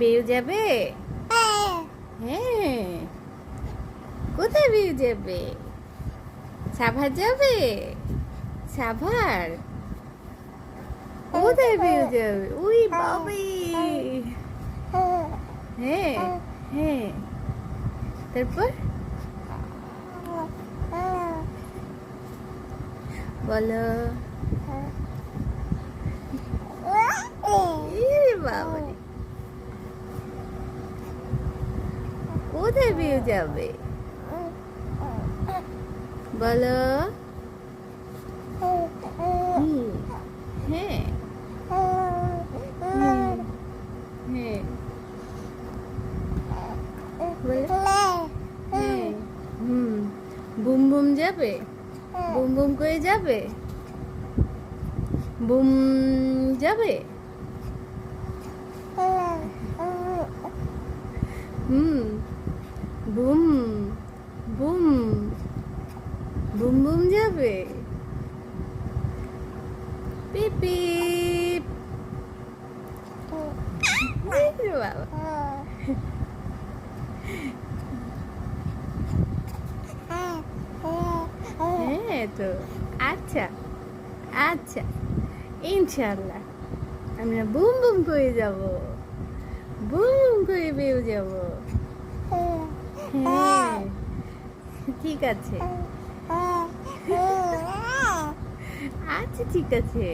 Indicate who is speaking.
Speaker 1: বেউ যাবে? হ্যাঁ। কোথায় বেউ যাবে? সাভার যাবে? সাভার? কোথায় বেউ যাবে? উই বাবাই! হ্যাঁ হ্যাঁ। তারপর বলো। ইরে বাবারে, কোথায় বেউ যাবে বলো? হ্যাঁ হ্যাঁ বলো। হ্যাঁ। বুম বুম যাবে? বুম বুম করে যাবে? বুম যাবে? বুম বুম বুম বুম যাবে? পিপ পিপ। বাবা, হ্যাঁ তো। আচ্ছা আচ্ছা, ইনশাল্লাহ আমরা বুম বুম করে যাব, বুম বুম করে বেউ যাব। হ্যাঁ ঠিক আছে। আচ্ছা ঠিক আছে।